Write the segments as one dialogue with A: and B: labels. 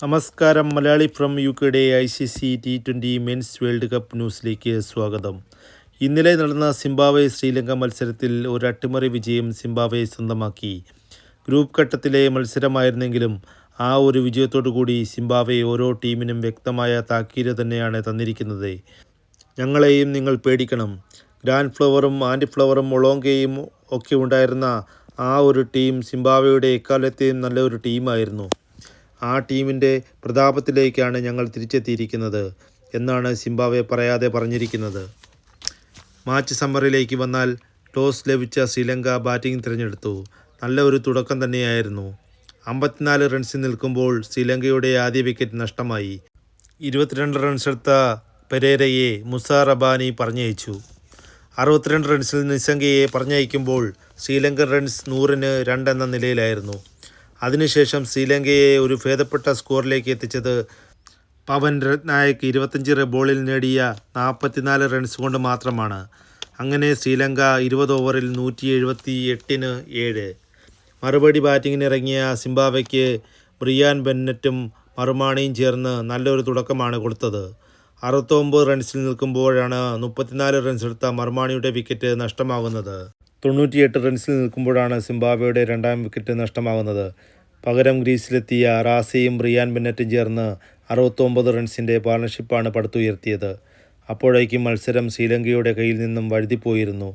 A: നമസ്കാരം. മലയാളി ഫ്രം യുകെയുടെ ICC T20 men's world cup ന്യൂസിലേക്ക് സ്വാഗതം. ഇന്നലെ നടന്ന സിംബാബ്വെ ശ്രീലങ്ക മത്സരത്തിൽ ഒരു അട്ടിമറി വിജയം സിംബാബ്വെ സ്വന്തമാക്കി. ഗ്രൂപ്പ് ഘട്ടത്തിലെ മത്സരമായിരുന്നെങ്കിലും ആ ഒരു വിജയത്തോടു കൂടി സിംബാബ്വെ ഓരോ ടീമിനും വ്യക്തമായ താക്കീത് തന്നെയാണ് തന്നിരിക്കുന്നത്. ഞങ്ങളെയും നിങ്ങൾ പേടിക്കണം. ഗ്രാൻഡ് ഫ്ലവറും ആൻറ്റി ഫ്ലവറും ഒളോങ്കയും ഒക്കെ ഉണ്ടായിരുന്ന ആ ഒരു ടീം സിംബാബ്വെയുടെ എക്കാലത്തെയും നല്ലൊരു ടീമായിരുന്നു. ആ ടീമിൻ്റെ പ്രതാപത്തിലേക്കാണ് ഞങ്ങൾ തിരിച്ചെത്തിയിരിക്കുന്നത് എന്നാണ് സിംബാബ്വെ പറയാതെ പറഞ്ഞിരിക്കുന്നത്. മാച്ച് സമ്മറിലേക്ക് വന്നാൽ ടോസ് ലഭിച്ച ശ്രീലങ്ക ബാറ്റിംഗ് തിരഞ്ഞെടുത്തു. നല്ല ഒരു തുടക്കം തന്നെയായിരുന്നു. 54 റൺസിൽ നിൽക്കുമ്പോൾ ശ്രീലങ്കയുടെ ആദ്യ വിക്കറ്റ് നഷ്ടമായി. 22 റൺസെടുത്ത പെരേരയെ മുസ റബാനി പറഞ്ഞയച്ചു. 62 റൺസിൽ നിസംഗയെ പറഞ്ഞയക്കുമ്പോൾ ശ്രീലങ്കൻ റൺസ് 100-ന് 2 എന്ന നിലയിലായിരുന്നു. അതിനുശേഷം ശ്രീലങ്കയെ ഒരു ഭേദപ്പെട്ട സ്കോറിലേക്ക് എത്തിച്ചത് പവൻ രത്നായക് 25 ബോളിൽ നേടിയ 44 റൺസ് കൊണ്ട് മാത്രമാണ്. അങ്ങനെ ശ്രീലങ്ക 20 ഓവറിൽ 178-ന് 7. മറുപടി ബാറ്റിങ്ങിനിറങ്ങിയ സിംബാബ്വെക്ക് ബ്രിയാൻ ബെന്നറ്റും മറുമാണിയും ചേർന്ന് നല്ലൊരു തുടക്കമാണ് കൊടുത്തത്. 69 റൺസിൽ നിൽക്കുമ്പോഴാണ് 34 റൺസെടുത്ത മറുമാണിയുടെ വിക്കറ്റ് നഷ്ടമാകുന്നത്. 98 റൺസിൽ നിൽക്കുമ്പോഴാണ് സിംബാബ്വെയുടെ രണ്ടാം വിക്കറ്റ് നഷ്ടമാകുന്നത്. പകരം ക്രീസിലെത്തിയ റാസയും ബ്രിയാൻ ബെന്നറ്റും ചേർന്ന് 69 റൺസിൻ്റെ പാർട്ണർഷിപ്പാണ് പടുത്തുയർത്തിയത്. അപ്പോഴേക്കും മത്സരം ശ്രീലങ്കയുടെ കയ്യിൽ നിന്നും വഴുതിപ്പോയിരുന്നു.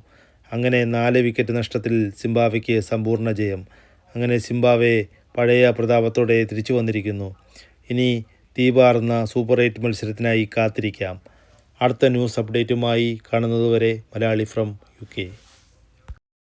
A: അങ്ങനെ 4 വിക്കറ്റ് നഷ്ടത്തിൽ സിംബാബ്വെക്ക് സമ്പൂർണ്ണ ജയം. അങ്ങനെ സിംബാബ്വെ പഴയ പ്രതാപത്തോടെ തിരിച്ചു വന്നിരിക്കുന്നു. ഇനി തീപാറുന്ന സൂപ്പർ 8 മത്സരത്തിനായി കാത്തിരിക്കാം. അടുത്ത ന്യൂസ് അപ്ഡേറ്റുമായി കാണുന്നതുവരെ മലയാളി ഫ്രം UK.